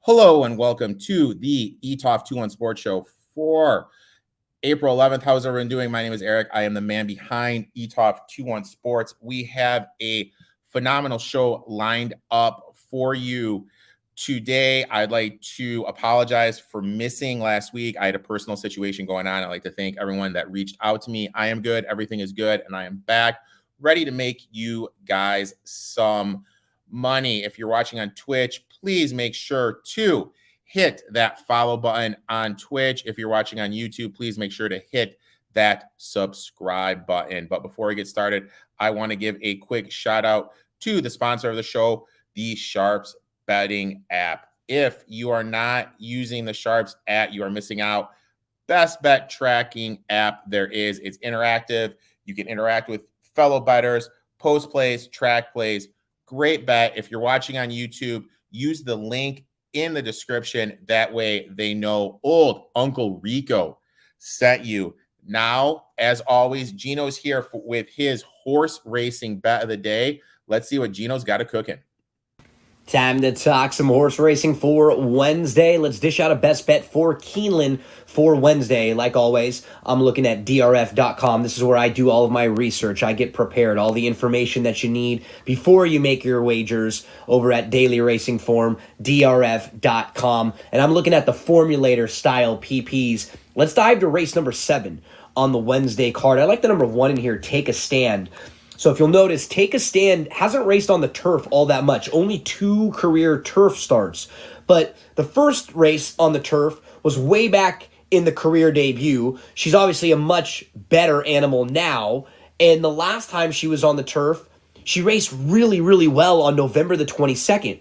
Hello and welcome to the Etoft21sports Show for April 11th. How's everyone doing? My name is Eric. I am the man behind Etoft21sports. We have a phenomenal show lined up for you today. I'd like to apologize for missing last week. I had a personal situation going on. I'd like to thank everyone that reached out to me. I am good. Everything is good. And I am back ready to make you guys some money. If you're watching on Twitch, please make sure to hit that follow button on Twitch. If you're watching on YouTube, please make sure to hit that subscribe button. But before we get started, I want to give a quick shout out to the sponsor of the show, the SHARPZ betting app. If you are not using the SHARPZ app, you are missing out. Best bet tracking app there is. It's interactive. You can interact with fellow bettors, post plays, track plays. Great bet. If you're watching on YouTube, use the link in the description. That way they know old Uncle Rico sent you. Now, as always, Gino's here with his horse racing bet of the day. Let's see what Gino's got cooking. Time to talk some horse racing for Wednesday. Let's dish out a best bet for Keeneland for Wednesday. Like always, I'm looking at drf.com. This is where I do all of my research. I get prepared, all the information that you need before you make your wagers over at Daily Racing Form, drf.com. And I'm looking at the formulator style PPs. Let's dive to race number 7 on the Wednesday card. I like the number 1 in here, Take a Stand. So if you'll notice, Take a Stand hasn't raced on the turf all that much. Only 2 career turf starts. But the first race on the turf was way back in the career debut. She's obviously a much better animal now. And the last time she was on the turf, she raced really, really well on November the 22nd.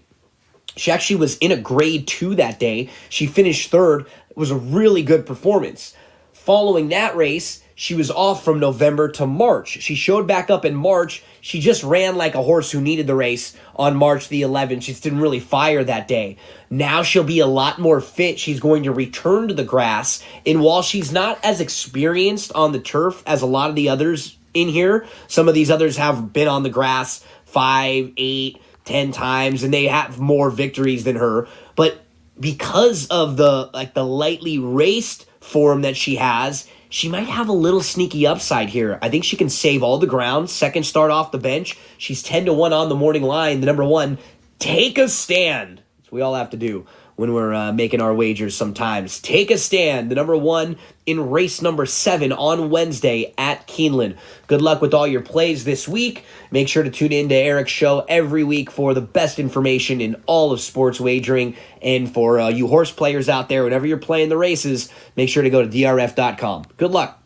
She actually was in a grade 2 that day. She finished 3rd. It was a really good performance. Following that race, she was off from November to March. She showed back up in March. She just ran like a horse who needed the race on March the 11th. She just didn't really fire that day. Now she'll be a lot more fit. She's going to return to the grass. And while she's not as experienced on the turf as a lot of the others in here, some of these others have been on the grass 5, 8, 10 times, and they have more victories than her. But because of the lightly raced form that she has, she might have a little sneaky upside here. I think she can save all the ground. Second start off the bench. She's 10-1 on the morning line. The number 1, Take a Stand. That's what we all have to do when we're making our wagers sometimes. Take a Stand. The number 1 in race number 7 on Wednesday at Keeneland. Good luck with all your plays this week. Make sure to tune in to Eric's show every week for the best information in all of sports wagering. And for you horse players out there, whenever you're playing the races, make sure to go to drf.com. Good luck.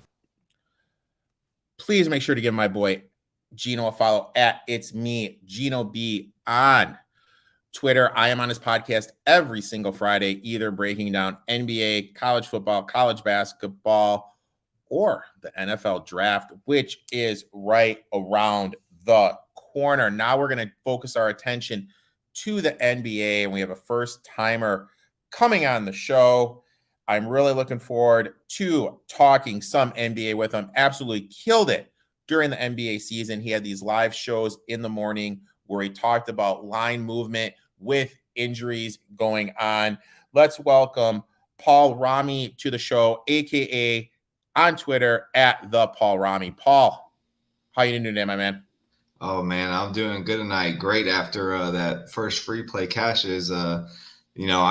Please make sure to give my boy Gino a follow at It's Me, Gino B on Twitter. I am on his podcast every single Friday, either breaking down NBA, college football, college basketball, or the NFL draft, which is right around the corner. Now we're going to focus our attention to the NBA, and we have a first timer coming on the show. I'm really looking forward to talking some NBA with him. Absolutely killed it during the NBA season. He had these live shows in the morning where he talked about line movement with injuries going on. Let's welcome Paul Rami to the show, aka on Twitter at the Paul Rami. Paul, how you doing today, my man? Oh man, I'm doing good tonight. Great after that first free play cashes. I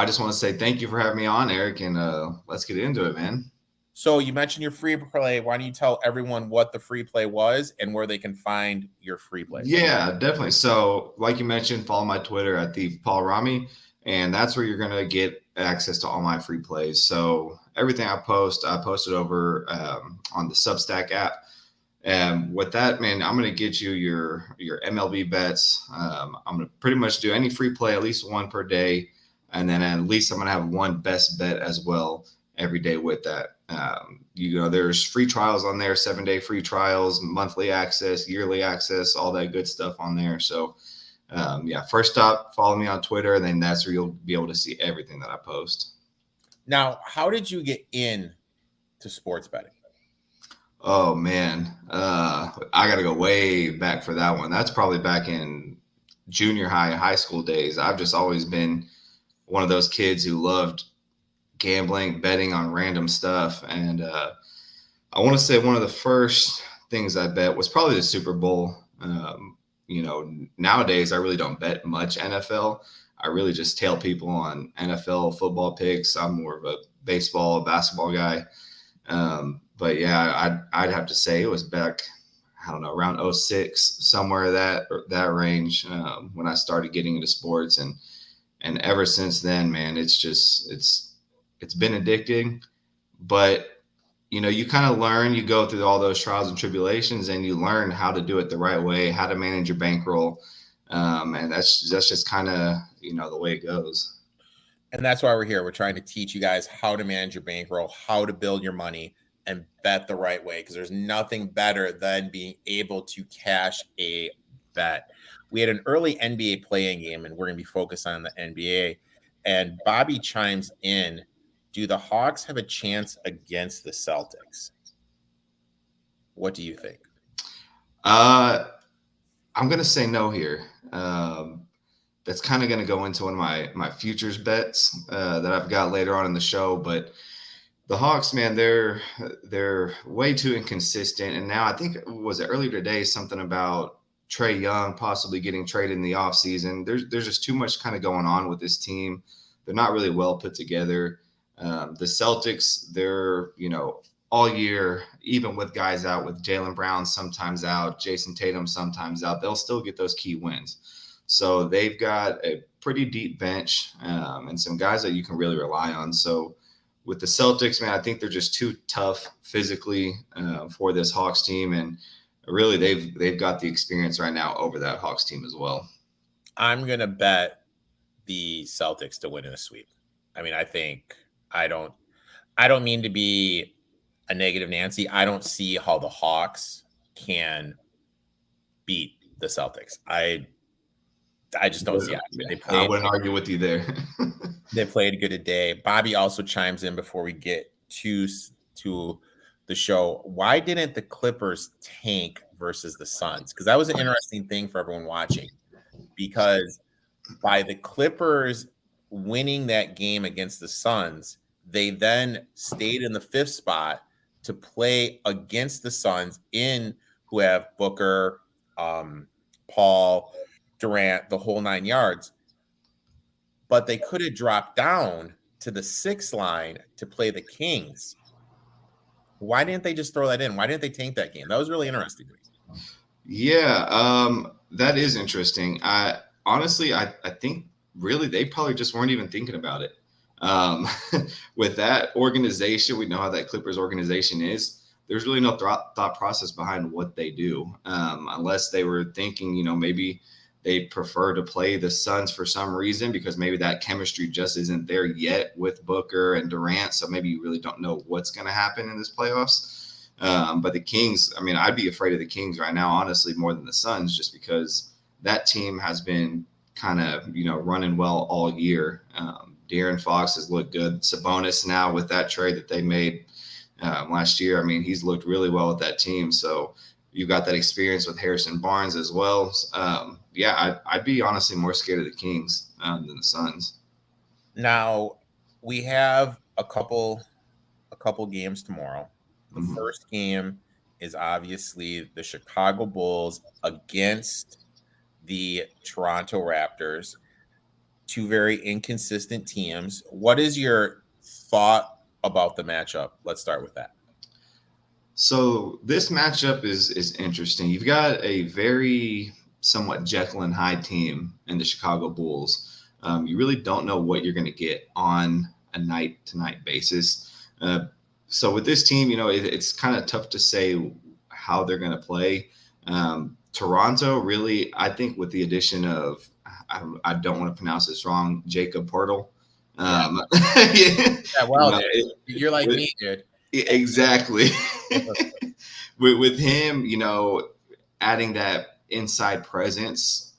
just want to say thank you for having me on, Eric, and let's get into it, man. So you mentioned your free play. Why don't you tell everyone what the free play was and where they can find your free play? Yeah, definitely. So like you mentioned, follow my Twitter at the Paul Rami, and that's where you're going to get access to all my free plays. So everything I post it over on the Substack app. And with that, man, I'm going to get you your MLB bets. I'm going to pretty much do any free play, at least one per day. And then at least I'm going to have one best bet as well every day with that. There's free trials on there, 7-day free trials, monthly access, yearly access, all that good stuff on there. So, first stop, follow me on Twitter, and then that's where you'll be able to see everything that I post. Now, how did you get in to sports betting? Oh, man. I got to go way back for that one. That's probably back in junior high school days. I've just always been one of those kids who loved gambling, betting on random stuff. And I want to say one of the first things I bet was probably the Super Bowl. Nowadays I really don't bet much NFL. I really just tail people on NFL football picks. I'm more of a baseball, basketball guy. But yeah, I'd have to say it was back, I don't know, around 06, somewhere that range, when I started getting into sports. And ever since then, man, it's been addicting. But you kind of learn, you go through all those trials and tribulations, and you learn how to do it the right way, how to manage your bankroll. And that's just kind of, the way it goes. And that's why we're here. We're trying to teach you guys how to manage your bankroll, how to build your money, and bet the right way. Because there's nothing better than being able to cash a bet. We had an early NBA playing game, and we're going to be focused on the NBA. And Bobby chimes in. Do the Hawks have a chance against the Celtics? What do you think? I'm going to say no here. That's kind of going to go into one of my futures bets that I've got later on in the show. But the Hawks, man, they're way too inconsistent. And now I think, was it earlier today, something about Trae Young possibly getting traded in the offseason. There's just too much kind of going on with this team. They're not really well put together. The Celtics, they're, all year, even with guys out, with Jaylen Brown sometimes out, Jason Tatum sometimes out, they'll still get those key wins. So they've got a pretty deep bench and some guys that you can really rely on. So with the Celtics, man, I think they're just too tough physically for this Hawks team. And really, they've got the experience right now over that Hawks team as well. I'm going to bet the Celtics to win in a sweep. I mean, I don't mean to be a negative Nancy. I don't see how the Hawks can beat the Celtics. I just don't see it. I wouldn't argue with you there. They played good today. Bobby also chimes in before we get to the show. Why didn't the Clippers tank versus the Suns? Because that was an interesting thing for everyone watching. Because by the Clippers winning that game against the Suns, they then stayed in the 5th spot to play against the Suns, who have Booker, Paul, Durant, the whole 9 yards. But they could have dropped down to the 6th line to play the Kings. Why didn't they just throw that in? Why didn't they tank that game? That was really interesting to me. Yeah, that is interesting. I think really they probably just weren't even thinking about it. With that organization, we know how that Clippers organization is. There's really no thought process behind what they do, unless they were thinking, maybe they prefer to play the Suns for some reason because maybe that chemistry just isn't there yet with Booker and Durant. So maybe you really don't know what's going to happen in this playoffs. But the Kings, I mean, I'd be afraid of the Kings right now, honestly, more than the Suns, just because that team has been kind of, running well all year. De'Aaron Fox has looked good. Sabonis now with that trade that they made last year, I mean, he's looked really well with that team. So you've got that experience with Harrison Barnes as well. I'd be honestly more scared of the Kings than the Suns. Now, we have a couple games tomorrow. The first game is obviously the Chicago Bulls against the Toronto Raptors. Two very inconsistent teams. What is your thought about the matchup? Let's start with that. So this matchup is interesting. You've got a very somewhat Jekyll and Hyde team in the Chicago Bulls. You really don't know what you're going to get on a night-to-night basis. So with this team, it's kind of tough to say how they're going to play. Toronto, really, I think with the addition of, I don't want to pronounce this wrong, Jakob Poeltl. You're like me, dude. Exactly. with him, adding that inside presence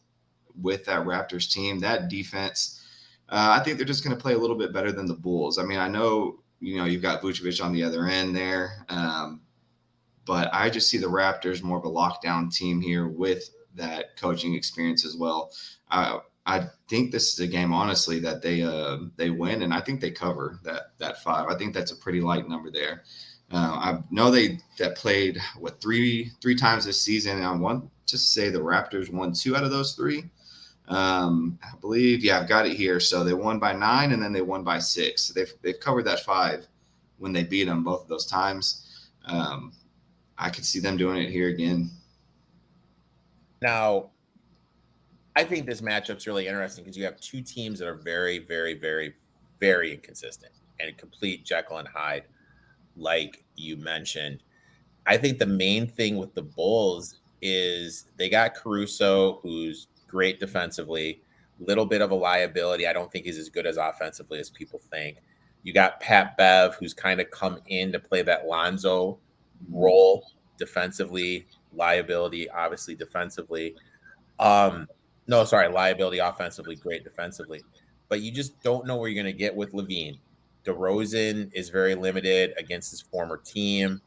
with that Raptors team, that defense, I think they're just going to play a little bit better than the Bulls. I mean, I know, you've got Vucevic on the other end there, but I just see the Raptors more of a lockdown team here with that coaching experience as well. I think this is a game, honestly, that they win, and I think they cover that 5. I think that's a pretty light number there. I know that played three times this season, and I want to say the Raptors won 2 out of those 3. I believe, yeah, I've got it here. So they won by 9, and then they won by 6. So they've covered that 5 when they beat them both of those times. I could see them doing it here again. Now, I think this matchup's really interesting because you have 2 teams that are very, very, very, very inconsistent and a complete Jekyll and Hyde, like you mentioned. I think the main thing with the Bulls is they got Caruso, who's great defensively, little bit of a liability. I don't think he's as good as offensively as people think. You got Pat Bev, who's kind of come in to play that Lonzo role defensively, liability, obviously defensively. Liability offensively, great defensively. But you just don't know where you're going to get with LaVine. DeRozan is very limited against his former team.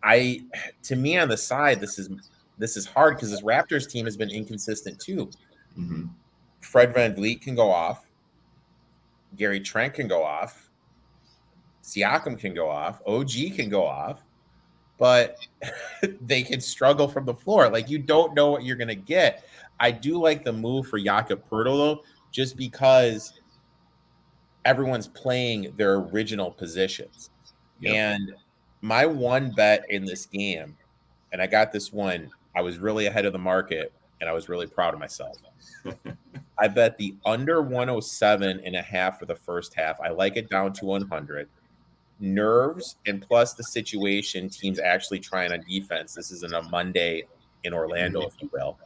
To me on the side, this is hard because this Raptors team has been inconsistent too. Mm-hmm. Fred VanVleet can go off. Gary Trent can go off. Siakam can go off. OG can go off. But they can struggle from the floor. Like, you don't know what you're going to get. I do like the move for Jakob Poeltl, though, just because everyone's playing their original positions. Yep. And my one bet in this game, and I got this one, I was really ahead of the market, and I was really proud of myself. I bet the under 107.5 for the first half. I like it down to 100. Nerves and plus the situation teams actually trying on defense. This isn't a Monday in Orlando, if you will.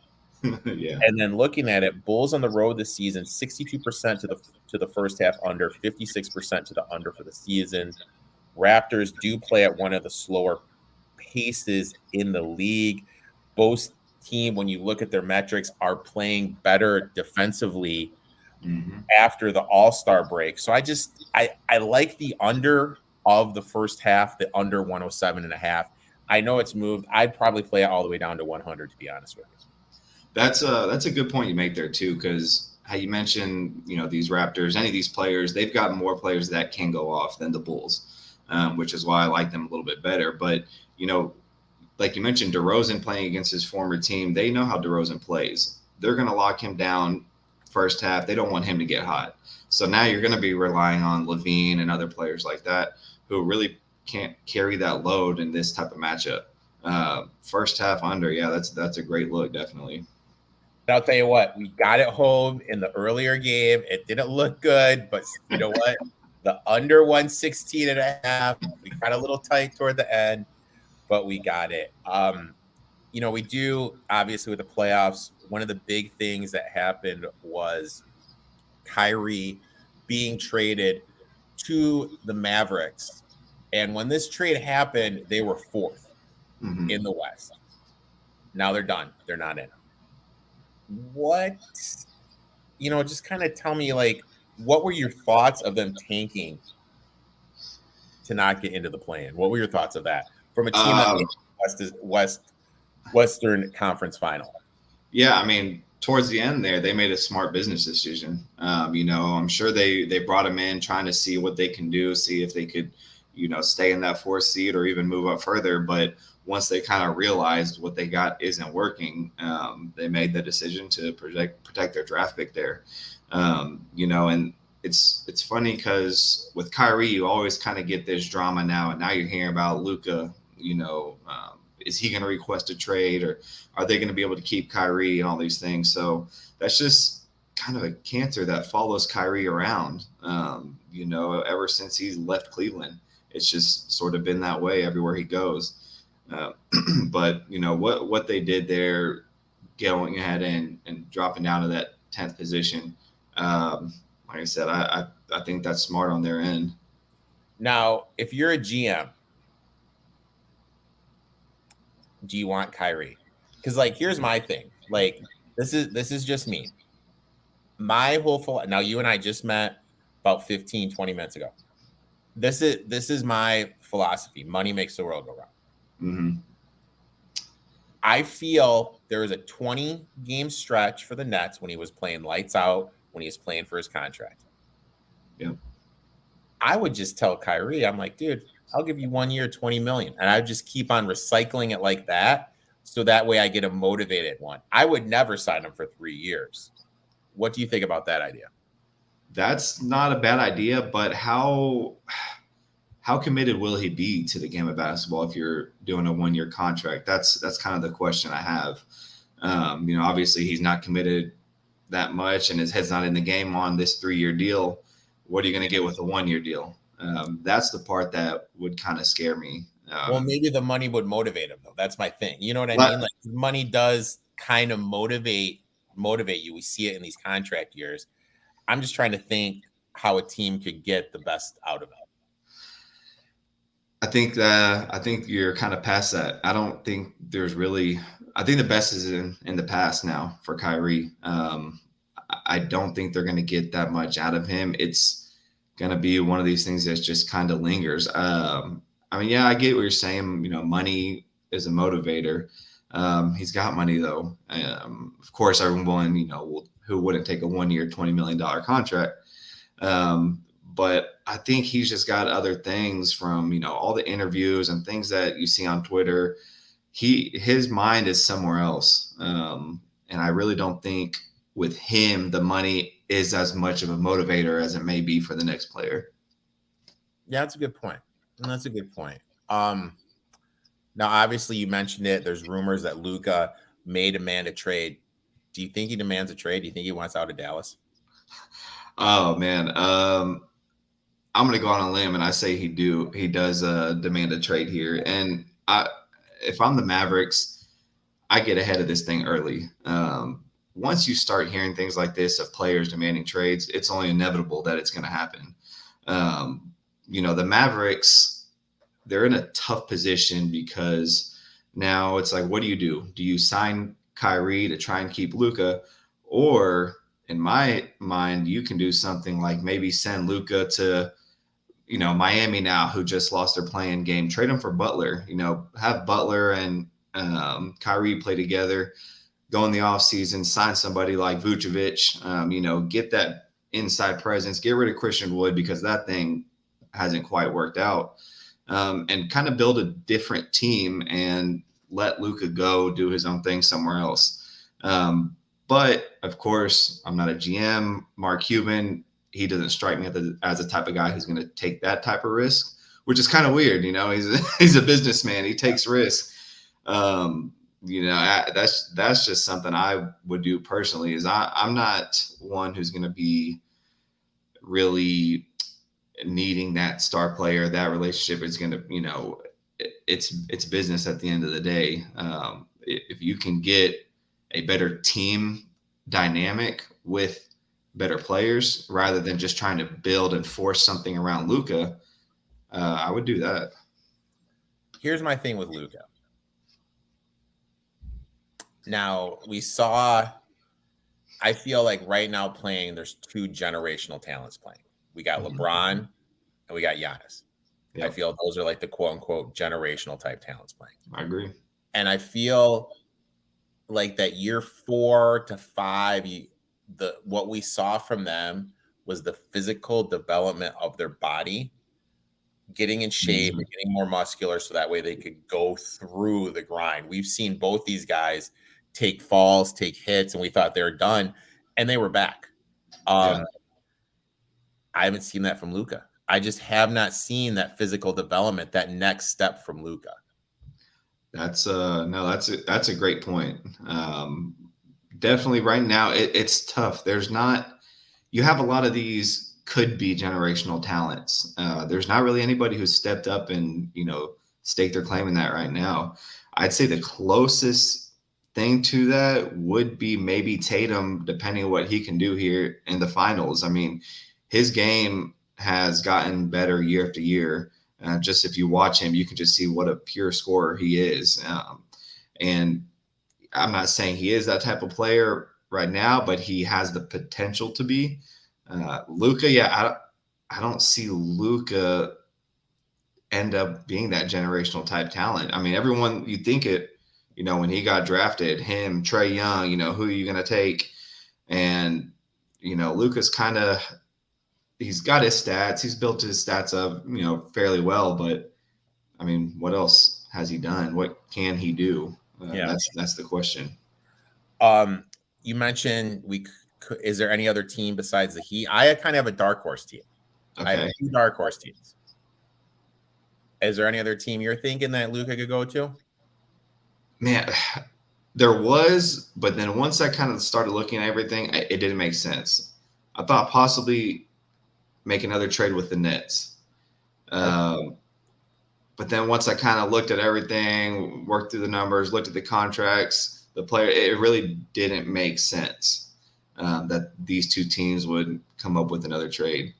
Yeah. And then looking at it, Bulls on the road this season, 62% to the first half under, 56% to the under for the season. Raptors do play at one of the slower paces in the league. Both team, when you look at their metrics, are playing better defensively after the All-Star break. So I like the under of the first half, the under 107.5. I know it's moved. I'd probably play it all the way down to 100, to be honest with you. That's a good point you make there too, because how you mentioned, these Raptors, any of these players, they've got more players that can go off than the Bulls, which is why I like them a little bit better. But like you mentioned, DeRozan playing against his former team, they know how DeRozan plays. They're going to lock him down first half. They don't want him to get hot. So now you're going to be relying on LaVine and other players like that who really can't carry that load in this type of matchup. First half under, yeah, that's a great look, definitely. I'll tell you what, we got it home in the earlier game. It didn't look good, but you know what? The under 116.5, we got a little tight toward the end, but we got it. We do, obviously, with the playoffs, one of the big things that happened was Kyrie being traded to the Mavericks. And when this trade happened, they were 4th in the West. Now they're done. They're not in. What, just kind of tell me, what were your thoughts of them tanking to not get into the play-in? What were your thoughts of that from a team that Western Conference Final? Yeah, I mean, towards the end there, they made a smart business decision. I'm sure they brought him in trying to see what they can do, see if they could, stay in that 4th seed or even move up further. But once they kind of realized what they got isn't working, they made the decision to protect their draft pick there. And it's funny because with Kyrie, you always kind of get this drama now, and now you're hearing about Luka. Is he going to request a trade, or are they going to be able to keep Kyrie and all these things? So that's just kind of a cancer that follows Kyrie around. Ever since he's left Cleveland, it's just sort of been that way everywhere he goes. But what they did there, going ahead and dropping down to that 10th position, like I said, I think that's smart on their end. Now, if you're a GM, do you want Kyrie? Because here's my thing. This is just me. My whole now you and I just met about 15, 20 minutes ago. This is my philosophy. Money makes the world go round. I feel there was a 20-game stretch for the Nets when he was playing lights out, when he was playing for his contract. Yeah. I would just tell Kyrie, I'm like, dude, I'll give you 1 year, 20 million. And I would just keep on recycling it like that. So that way I get a motivated one. I would never sign him for 3 years. What do you think about that idea? That's not a bad idea, but how committed will he be to the game of basketball if you're doing a 1 year contract? That's kind of the question I have. Obviously he's not committed that much and his head's not in the game on this 3 year deal. What are you going to get with a 1 year deal? That's the part that would kind of scare me. Well, maybe the money would motivate him though. That's my thing. You know what I mean? Like money does kind of motivate you. We see it in these contract years. I'm just trying to think how a team could get the best out of it. I think you're kind of past that. I don't think there's really. I think the best is in the past now for Kyrie. I don't think they're going to get that much out of him. It's going to be one of these things that just kind of lingers. I get what you're saying. Money is a motivator. He's got money though. Of course, everyone who wouldn't take a 1 year, $20 million contract. But I think he's just got other things from, all the interviews and things that you see on Twitter. His mind is somewhere else. And I really don't think with him, the money is as much of a motivator as it may be for the next player. Yeah, that's a good point. Now, obviously you mentioned it. There's rumors that Luka may demand a trade. Do you think he demands a trade? Do you think he wants out of Dallas? Oh man. I'm going to go on a limb and I say he does demand a trade here. And if I'm the Mavericks, I get ahead of this thing early. Once you start hearing things like this of players demanding trades, it's only inevitable that it's going to happen. The Mavericks, they're in a tough position because now it's like, what do? Do you sign Kyrie to try and keep Luka? Or in my mind, you can do something like maybe send Luka to Miami now, who just lost their play-in game, trade him for Butler, have Butler and Kyrie play together, go in the offseason, sign somebody like Vucevic, get that inside presence, get rid of Christian Wood because that thing hasn't quite worked out, and kind of build a different team and let Luka go do his own thing somewhere else. But of course, I'm not a GM. Mark Cuban, he doesn't strike me as the type of guy who's going to take that type of risk, which is kind of weird. He's a businessman. He takes risks. That's just something I would do personally. Is I'm not one who's going to be really needing that star player. That relationship is going to, it's business at the end of the day. If you can get a better team dynamic with better players rather than just trying to build and force something around Luka, I would do that. Here's my thing with Luka. Now I feel like right now playing, there's two generational talents playing. We got LeBron and we got Giannis. Yep. I feel those are like the quote unquote generational type talents playing. I agree. And I feel like that year 4 to 5, what we saw from them was the physical development of their body, getting in shape and getting more muscular so that way they could go through the grind. We've seen both these guys take falls, take hits, and we thought they were done, and they were back. I haven't seen that from Luka. I just have not seen that physical development, that next step from Luka. That's a great point. Definitely right now it's tough. You have a lot of these could be generational talents. There's not really anybody who's stepped up and, staked their claim in that right now. I'd say the closest thing to that would be maybe Tatum, depending on what he can do here in the finals. I mean, his game has gotten better year after year. Just if you watch him, you can just see what a pure scorer he is. And I'm not saying he is that type of player right now, but he has the potential to be. Luka, I don't see Luka end up being that generational type talent. I mean, everyone, you think it when he got drafted, him, Trae Young, who are you going to take? And, Luka's he's got his stats. He's built his stats up, fairly well. But, I mean, what else has he done? What can he do? That's the question. You mentioned is there any other team besides the Heat? I kind of have a dark horse team. Okay. I have 2 dark horse teams. Is there any other team you're thinking that Luka could go to? Man, there was, but then once I kind of started looking at everything, it didn't make sense. I thought possibly make another trade with the Nets. But then once I kind of looked at everything, worked through the numbers, looked at the contracts, the player, it really didn't make sense that these 2 teams would come up with another trade.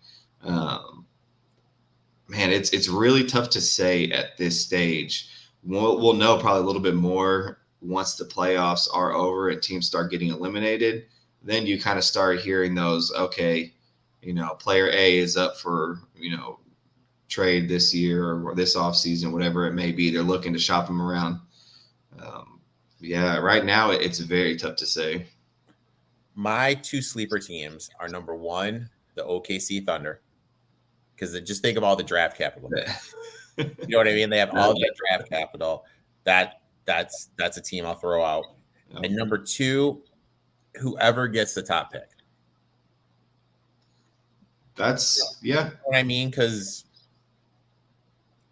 Man, it's really tough to say at this stage. We'll know probably a little bit more once the playoffs are over and teams start getting eliminated. Then you kind of start hearing those, okay, player A is up for, trade this year or this offseason, whatever it may be. They're looking to shop him around. Right now it's very tough to say. My 2 sleeper teams are number 1, the OKC Thunder, because just think of all the draft capital. You know what I mean? They have all the draft capital. That's a team I'll throw out. And number 2, whoever gets the top pick. That's You know what I mean? Because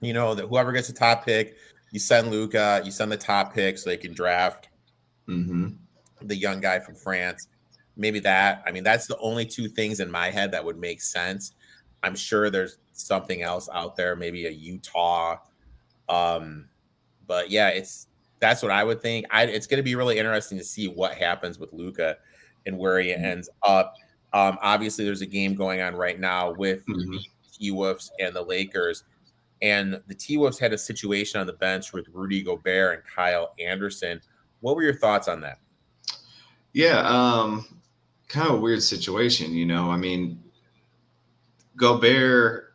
that whoever gets the top pick, you send Luka, you send the top pick so they can draft the young guy from France. Maybe that. I mean, that's the only 2 things in my head that would make sense. I'm sure there's something else out there, maybe a Utah. But yeah, that's what I would think. It's going to be really interesting to see what happens with Luka and where he ends up. Obviously, there's a game going on right now with the T-Wolves and the Lakers. And the T-Wolves had a situation on the bench with Rudy Gobert and Kyle Anderson. What were your thoughts on that? Yeah, kind of a weird situation, I mean, Gobert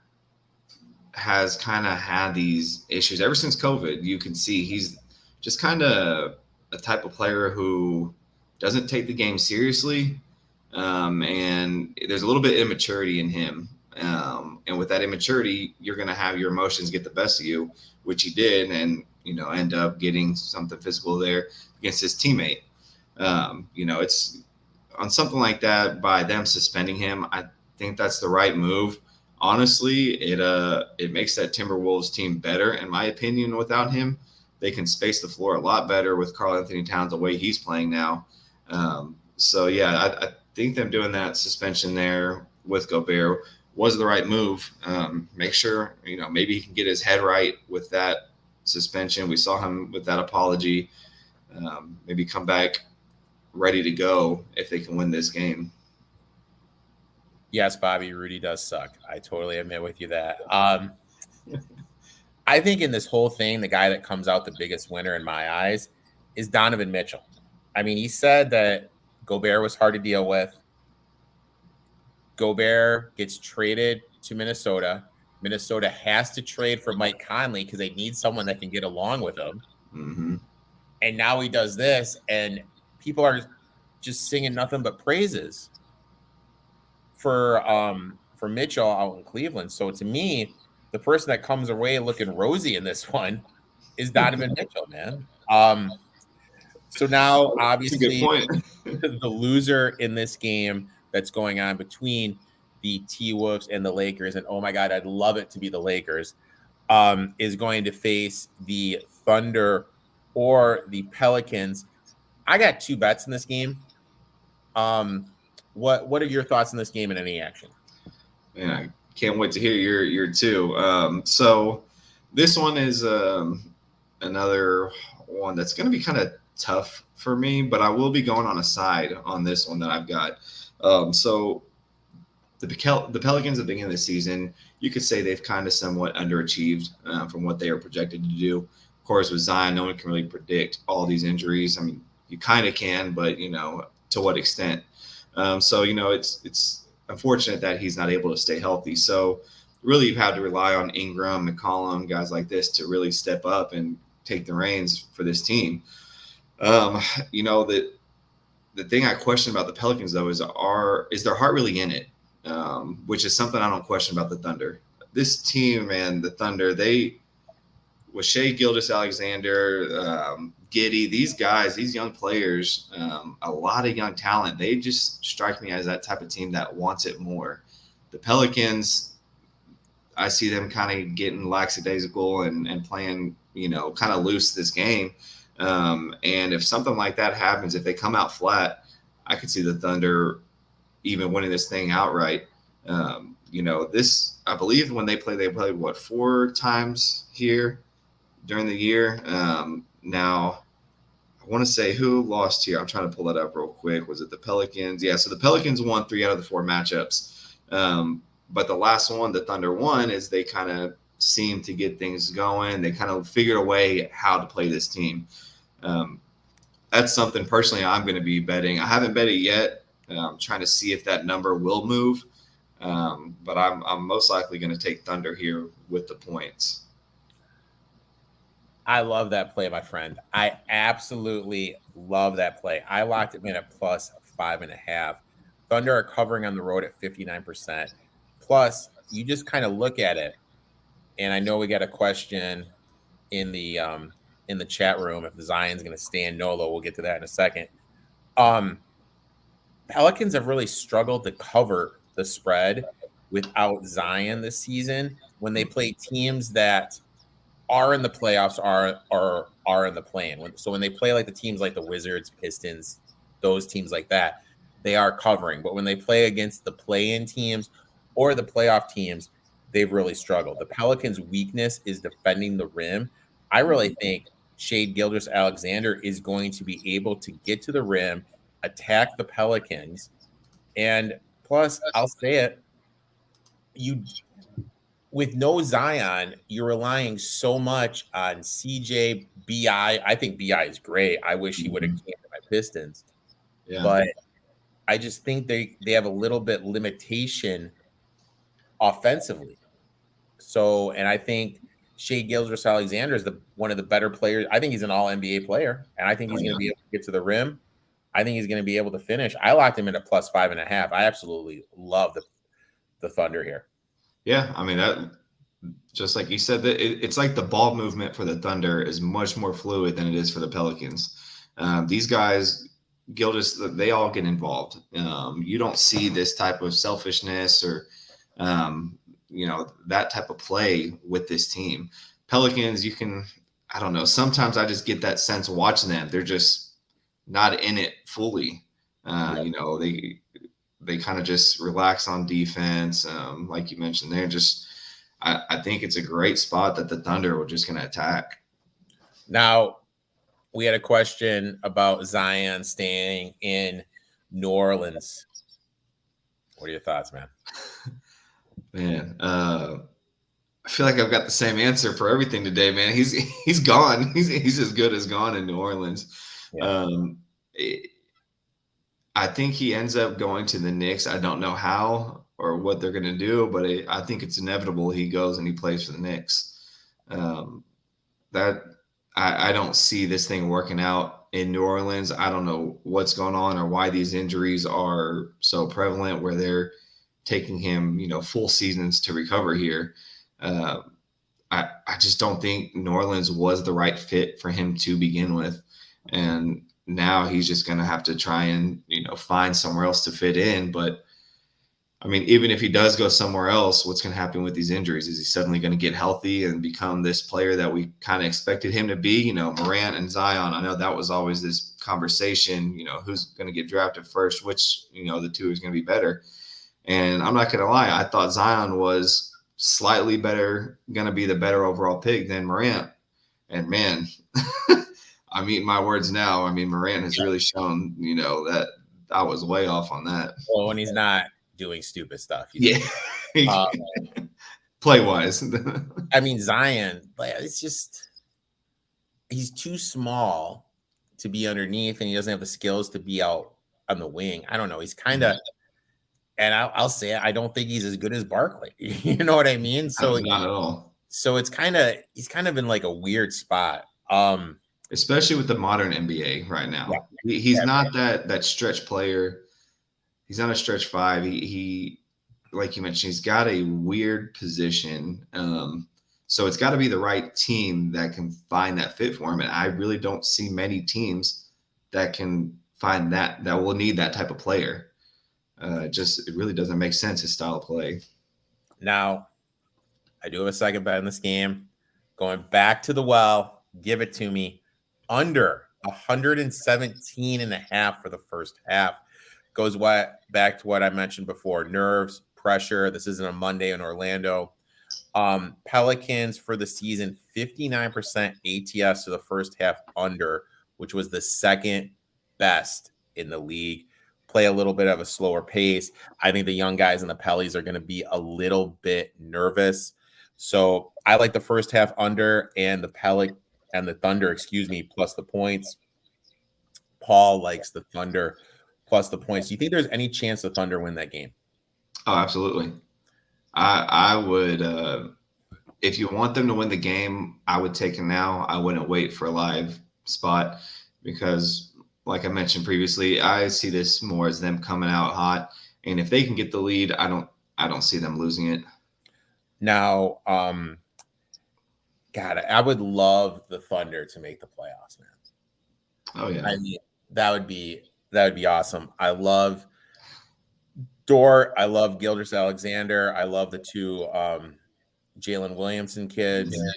has kind of had these issues ever since COVID. You can see he's just kind of a type of player who doesn't take the game seriously. And there's a little bit of immaturity in him. And with that immaturity, you're going to have your emotions get the best of you, which he did, and, end up getting something physical there against his teammate. It's on something like that, by them suspending him, I think that's the right move. Honestly, it makes that Timberwolves team better, in my opinion. Without him, they can space the floor a lot better with Karl Anthony Towns the way he's playing now. I think them doing that suspension there with Gobert was the right move. Make sure, maybe he can get his head right with that suspension. We saw him with that apology. Maybe come back ready to go if they can win this game. Yes, Bobby, Rudy does suck. I totally admit with you that. I think in this whole thing, the guy that comes out the biggest winner in my eyes is Donovan Mitchell. I mean, he said that Gobert was hard to deal with. Gobert gets traded to Minnesota. Minnesota has to trade for Mike Conley because they need someone that can get along with him. Mm-hmm. And now he does this, and people are just singing nothing but praises for Mitchell out in Cleveland. So to me, the person that comes away looking rosy in this one is Donovan Mitchell, man. So now, obviously, the loser in this game that's going on between the T-Wolves and the Lakers, and oh my God, I'd love it to be the Lakers, is going to face the Thunder or the Pelicans. I got 2 bets in this game. What are your thoughts on this game and any action? Man, I can't wait to hear your 2. So this one is another one that's going to be kind of tough for me, but I will be going on a side on this one that I've got. So the Pelicans at the beginning of the season, you could say they've kind of somewhat underachieved from what they were projected to do. Of course, with Zion, no one can really predict all these injuries. I mean, you kind of can, but to what extent? It's unfortunate that he's not able to stay healthy. So really, you've had to rely on Ingram, McCollum, guys like this to really step up and take the reins for this team. You know, the thing I question about the Pelicans though is their heart really in it? Which is something I don't question about the Thunder. This team, man, the Thunder, they with Shea Gilgeous-Alexander, Giddy, these guys, these young players, a lot of young talent. They just strike me as that type of team that wants it more. The Pelicans, I see them kind of getting lackadaisical and playing, you know, kind of loose this game. And if something like that happens, if they come out flat, I could see the Thunder even winning this thing outright. You know, this, I believe when they played what, 4 times here during the year. Now, I want to say who lost here. I'm trying to pull that up real quick. Was it the Pelicans? Yeah, so the Pelicans won 3 out of the 4 matchups. But the last one, the Thunder won, is they kind of seemed to get things going. They kind of figured a way how to play this team. That's something personally I'm going to be betting. I haven't bet it yet. I'm trying to see if that number will move. But I'm most likely going to take Thunder here with the points. I love that play, my friend. I absolutely love that play. I locked it in at plus 5.5. Thunder are covering on the road at 59%. Plus, you just kind of look at it, and I know we got a question in the chat room if Zion's going to stay in Nolo. We'll get to that in a second. Pelicans have really struggled to cover the spread without Zion this season when they play teams that are in the playoffs, are in the play-in. So when they play like the teams like the Wizards, Pistons, those teams like that, they are covering. But when they play against the play-in teams or the playoff teams, they've really struggled. The Pelicans' weakness is defending the rim. I really think Shai Gilgeous-Alexander is going to be able to get to the rim, attack the Pelicans, and plus, I'll say it, with no Zion, you're relying so much on CJ, BI. I think BI is great. I wish he would have came to my Pistons. Yeah. But I just think they have a little bit limitation offensively. So, and I think Shai Gilgeous-Alexander is one of the better players. I think he's an all-NBA player, and I think he's going to be able to get to the rim. I think he's going to be able to finish. I locked him in at plus 5.5. I absolutely love the Thunder here. Yeah, I mean, that just like you said, that it's like the ball movement for the Thunder is much more fluid than it is for the Pelicans. These guys, Gilgeous, they all get involved. You don't see this type of selfishness or, you know, that type of play with this team. Pelicans, I don't know. Sometimes I just get that sense watching them. They're just not in it fully. You know, they kind of just relax on defense. Like you mentioned, I think it's a great spot that the Thunder were just going to attack. Now, we had a question about Zion staying in New Orleans. What are your thoughts, man? Man, I feel like I've got the same answer for everything today, man. He's gone. He's as good as gone in New Orleans. Yeah. I think he ends up going to the Knicks. I don't know how or what they're going to do, but I think it's inevitable he goes and he plays for the Knicks. I don't see this thing working out in New Orleans. I don't know what's going on or why these injuries are so prevalent where they're taking him, you know, full seasons to recover here. I just don't think New Orleans was the right fit for him to begin with. And now he's just going to have to try and, you know, find somewhere else to fit in. But I mean, even if he does go somewhere else, what's going to happen with these injuries? Is he suddenly going to get healthy and become this player that we kind of expected him to be? You know, Morant and Zion, I know that was always this conversation, you know, who's going to get drafted first, which, you know, the two is going to be better. And I'm not going to lie, I thought Zion was slightly better, going to be the better overall pick than Morant. And man, I'm eating my words now. I mean, Morant has really shown, you know, that I was way off on that. Well, when he's not doing stupid stuff. Yeah. Play wise. I mean, Zion, it's just, he's too small to be underneath and he doesn't have the skills to be out on the wing. I don't know. He's kind of, and I'll say it, I don't think he's as good as Barkley. You know what I mean? So not at all. So it's he's kind of in like a weird spot. especially with the modern NBA right now. Yeah. He's not that stretch player. He's not a stretch five. He like you mentioned, he's got a weird position. So it's got to be the right team that can find that fit for him. And I really don't see many teams that can find that will need that type of player. It really doesn't make sense, his style of play. Now, I do have a second bet in this game. Going back to the well, give it to me. Under 117.5 for the first half. Goes back to what I mentioned before. Nerves, pressure. This isn't a Monday in Orlando. Pelicans for the season, 59% ATS to the first half under, which was the second best in the league. Play a little bit of a slower pace. I think the young guys in the Pellies are going to be a little bit nervous. So I like the first half under and the Thunder, plus the points. Paul likes the Thunder plus the points. Do you think there's any chance the Thunder win that game? Oh, absolutely. I would, if you want them to win the game, I would take it now. I wouldn't wait for a live spot because, like I mentioned previously, I see this more as them coming out hot. And if they can get the lead, I don't see them losing it. Now, God, I would love the Thunder to make the playoffs, man. Oh yeah, I mean, that would be awesome. I love Dort. I love Gilgeous-Alexander. I love the two Jalen Williamson kids. Yeah.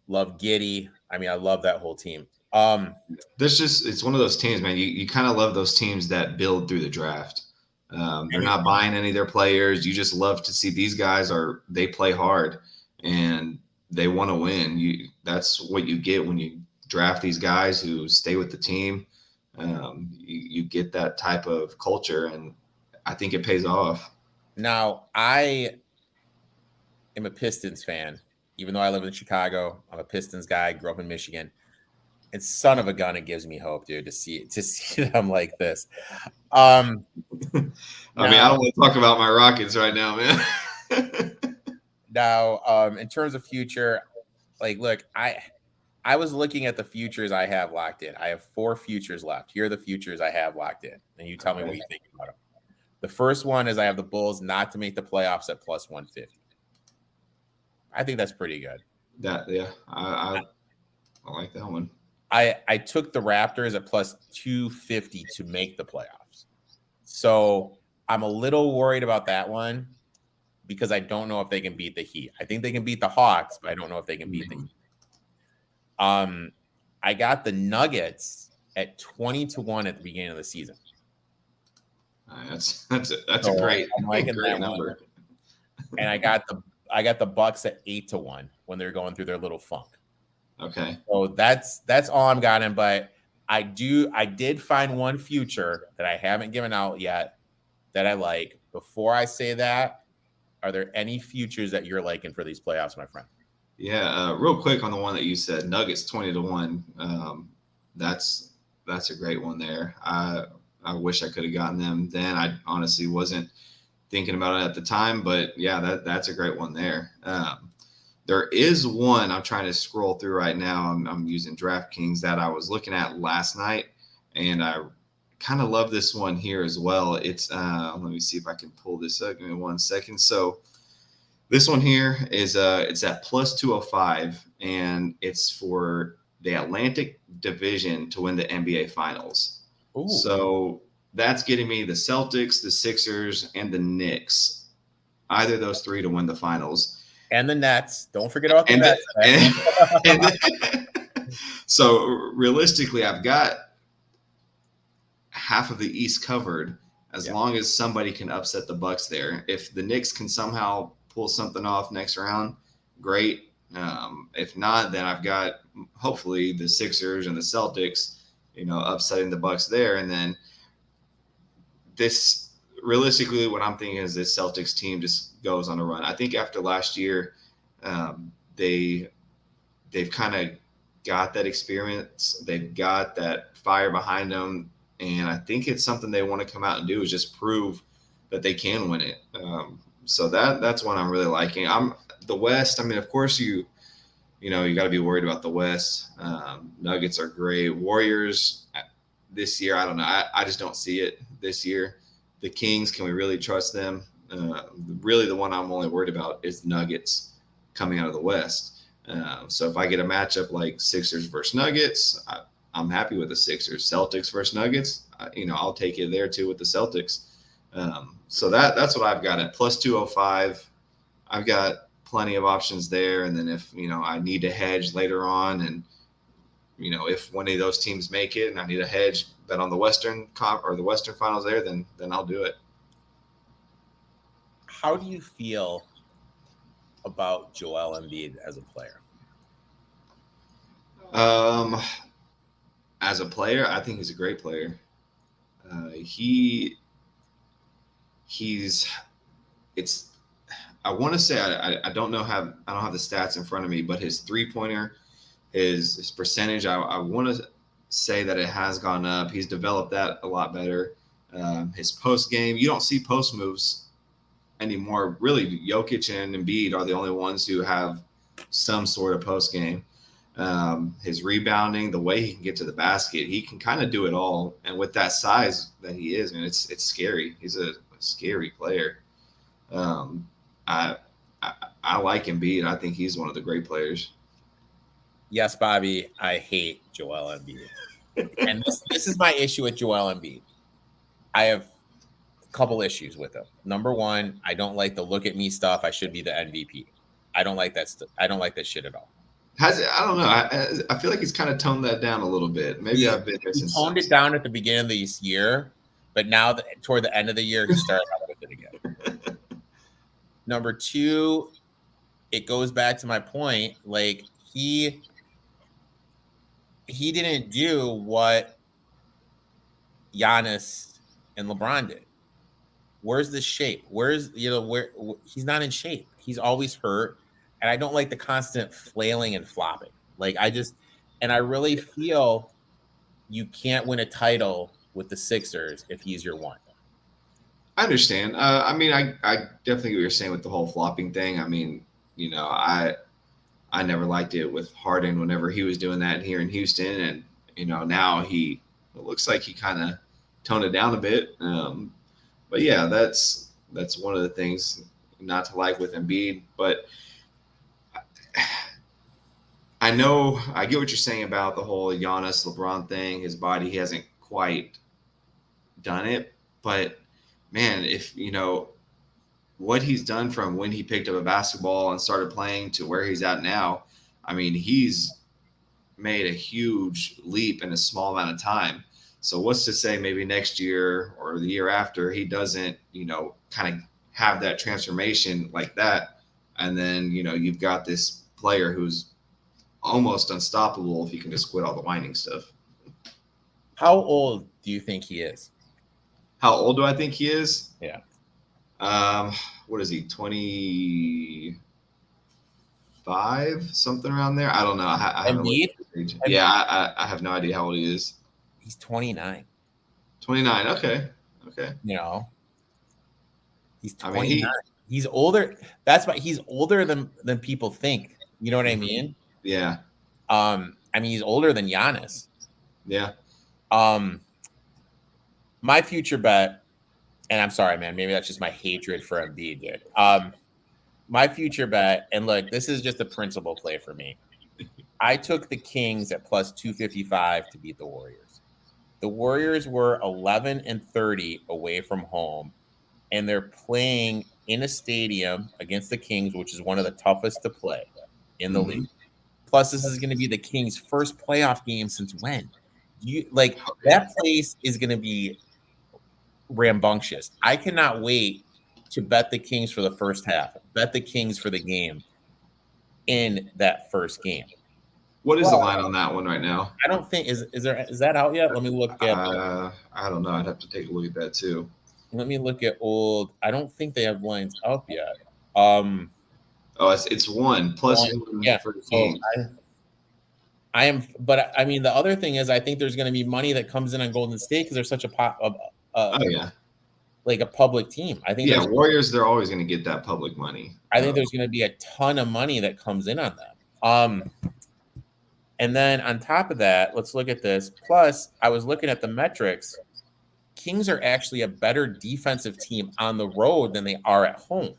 Love Giddey. I mean, I love that whole team. It's one of those teams, man. You kind of love those teams that build through the draft. They're not buying any of their players. You just love to see these guys they play hard and they want to win. That's what you get when you draft these guys who stay with the team. You get that type of culture, and I think it pays off. Now, I am a Pistons fan, even though I live in Chicago. I'm a Pistons guy. Grew up in Michigan. And son of a gun, it gives me hope, dude, to see them like this. I mean, I don't want to talk about my Rockets right now, man. Now, in terms of future, look, I was looking at the futures I have locked in. I have 4 futures left. Here are the futures I have locked in, and you tell me what you think about them. The first one is I have the Bulls not to make the playoffs at plus 150. I think that's pretty good. I like that one. I took the Raptors at plus 250 to make the playoffs. So I'm a little worried about that one because I don't know if they can beat the Heat. I think they can beat the Hawks, but I don't know if they can beat the Heat. I got the Nuggets at 20-1 at the beginning of the season. That's a great number. And I got the Bucks at 8-1 when they're going through their little funk. Okay. So that's all I'm got in, but I did find one future that I haven't given out yet that I like. Before I say that, are there any futures that you're liking for these playoffs, my friend? Yeah, real quick on the one that you said, Nuggets 20-1. That's a great one there. I wish I could have gotten them then. I honestly wasn't thinking about it at the time, but yeah, that's a great one there. There is one I'm trying to scroll through right now. I'm using DraftKings that I was looking at last night, and I kind of love this one here as well. It's let me see if I can pull this up. Give me 1 second. So this one here is it's at plus 205, and it's for the Atlantic Division to win the NBA Finals. Ooh. So that's getting me the Celtics, the Sixers, and the Knicks. Either of those 3 to win the finals. And the Nets. Don't forget about the Nets. So realistically, I've got half of the East covered as long as somebody can upset the Bucks there. If the Knicks can somehow pull something off next round, great. If not, then I've got hopefully the Sixers and the Celtics, upsetting the Bucks there. And then this realistically, what I'm thinking is this Celtics team just goes on a run. I think after last year, they've kind of got that experience. They've got that fire behind them. And I think it's something they want to come out and do is just prove that they can win it. So that's one I'm really liking. The West, I mean, of course, you you got to be worried about the West. Nuggets are great. Warriors this year, I don't know. I just don't see it this year. The Kings, can we really trust them? Really, the one I'm only worried about is the Nuggets coming out of the West. So if I get a matchup like Sixers versus Nuggets, I'm happy with the Sixers. Celtics versus Nuggets, I'll take it there too with the Celtics. So that's what I've got at plus 205. I've got plenty of options there. And then if, I need to hedge later on, and, if one of those teams make it and I need a hedge bet on the Western or the Western Finals there, then I'll do it. How do you feel about Joel Embiid as a player? As a player, I think he's a great player. I want to say I don't have the stats in front of me, but his 3-pointer, his percentage, I want to say that it has gone up. He's developed that a lot better. His post game, you don't see post moves anymore. Really, Jokic and Embiid are the only ones who have some sort of post game. His rebounding, the way he can get to the basket, he can kind of do it all. And with that size that he is, and it's scary. He's a scary player. I like Embiid. I think he's one of the great players. Yes, Bobby, I hate Joel Embiid. And this is my issue with Joel Embiid. I have a couple issues with him. Number one, I don't like the look at me stuff. I should be the MVP. I don't like that. I don't like that shit at all. I don't know. I feel like he's kind of toned that down a little bit. Maybe I've been there since. He toned it down at the beginning of this year, but now toward the end of the year, he started out with it again. Number two, it goes back to my point. Like he didn't do what Giannis and LeBron did. Where's the shape? Where he's not in shape. He's always hurt. And I don't like the constant flailing and flopping. I really feel you can't win a title with the Sixers if he's your one. I understand. I definitely get what you're saying with the whole flopping thing. I never liked it with Harden whenever he was doing that here in Houston. And, now it looks like he kind of toned it down a bit. But yeah, that's one of the things not to like with Embiid. But I know I get what you're saying about the whole Giannis LeBron thing. His body, he hasn't quite done it. But man, if what he's done from when he picked up a basketball and started playing to where he's at now, he's made a huge leap in a small amount of time. So what's to say maybe next year or the year after he doesn't, kind of have that transformation like that. And then, you've got this player who's almost unstoppable if he can just quit all the whining stuff. How old do you think he is? How old do I think he is? Yeah. What is he? 25, something around there. I don't know. I haven't looked at his age. Yeah, I have no idea how old he is. He's 29. 29. Okay. He's 29. He's older. That's why he's older than people think. You know what I mean? Yeah. He's older than Giannis. Yeah. My future bet, and I'm sorry, man, maybe that's just my hatred for Embiid, dude. My future bet, and look, this is just a principal play for me. I took the Kings at plus 255 to beat the Warriors. The Warriors were 11-30 away from home, and they're playing in a stadium against the Kings, which is one of the toughest to play in the league. Plus, this is going to be the Kings' first playoff game since when? That place is going to be rambunctious. I cannot wait to bet the Kings for the first half, bet the Kings for the game in that first game. What is the line on that one right now? I don't think is that out yet? Let me look at. I don't know. I'd have to take a look at that too. Let me look at old. I don't think they have lines up yet. It's one plus one for the Kings. I am, but the other thing is, I think there's going to be money that comes in on Golden State because they're such a public team. I think Warriors, they're always going to get that public money. I think there's going to be a ton of money that comes in on them. And then on top of that, let's look at this. Plus, I was looking at the metrics. Kings are actually a better defensive team on the road than they are at home.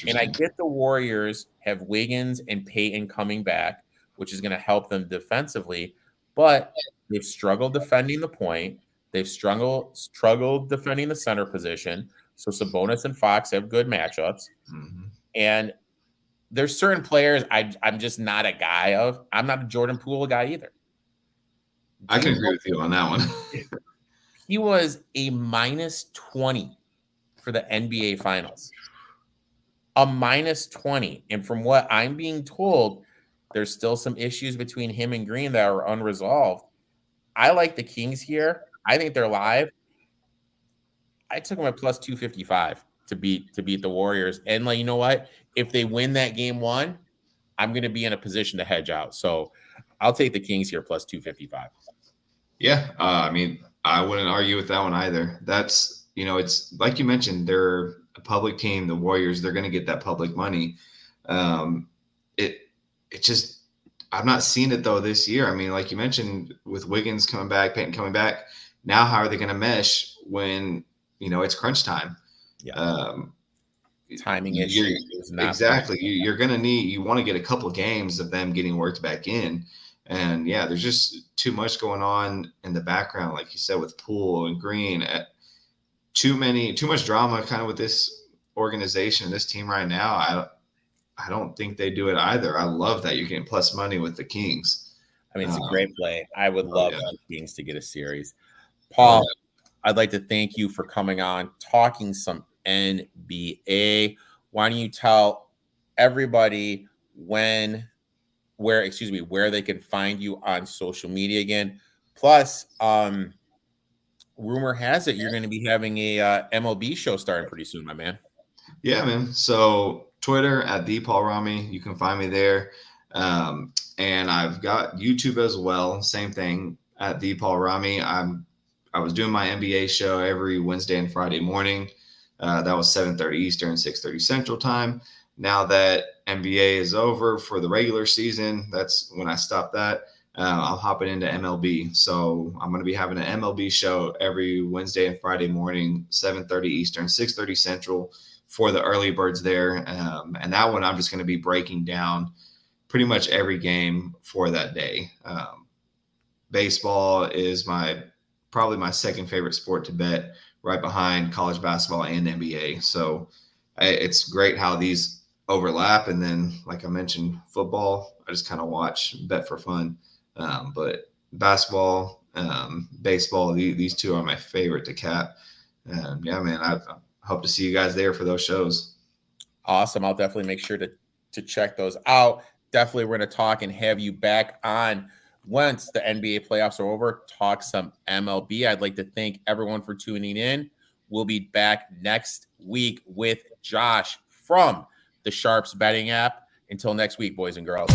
And I get the Warriors have Wiggins and Payton coming back, which is going to help them defensively, but they've struggled defending the point. They've struggled defending the center position. So Sabonis and Fox have good matchups. Mm-hmm. And there's certain players I'm just not a guy of. I'm not a Jordan Poole guy either. I can agree with you on that one. He was a -20 for the NBA Finals. A -20. And from what I'm being told, there's still some issues between him and Green that are unresolved. I like the Kings here. I think they're live. I took them at +255 to beat the Warriors. And you know what? If they win that game one, I'm going to be in a position to hedge out. So I'll take the Kings here +255. Yeah. I mean, I wouldn't argue with that one either. That's, it's like you mentioned, they're a public team, the Warriors, they're going to get that public money. It just, I've not seen it though this year. I mean, like you mentioned, with Wiggins coming back, Payton coming back, now how are they going to mesh when, it's crunch time? Yeah. Timing issue. Exactly. You're going to you want to get a couple of games of them getting worked back in. And yeah, there's just too much going on in the background, like you said, with Poole and Green. Too much drama kind of with this organization, this team right now. I don't think they do it either. I love that you're getting plus money with the Kings. I mean, it's a great play. I would love the Kings to get a series. Paul, I'd like to thank you for coming on, talking some NBA. Why don't you tell everybody where they can find you on social media again? Plus, rumor has it you're going to be having a MLB show starting pretty soon, my man. Yeah, man. So Twitter at @PaulRami. You can find me there. And I've got YouTube as well. Same thing at @PaulRami. I was doing my NBA show every Wednesday and Friday morning. That was 7:30 Eastern, 6:30 Central Time. Now that NBA is over for the regular season, that's when I stopped that. I'm hopping into MLB. So I'm going to be having an MLB show every Wednesday and Friday morning, 7:30 Eastern, 6:30 Central for the early birds there. And that one, I'm just going to be breaking down pretty much every game for that day. Baseball is probably my second favorite sport to bet, right behind college basketball and NBA. So it's great how these overlap. And then, like I mentioned, football, I just kind of watch, bet for fun. But basketball, baseball, these two are my favorite to cap. Yeah, man, I hope to see you guys there for those shows. Awesome. I'll definitely make sure to check those out. Definitely we're going to talk and have you back on once the NBA playoffs are over, talk some MLB. I'd like to thank everyone for tuning in. We'll be back next week with Josh from the SHARPZ betting app. Until next week, boys and girls.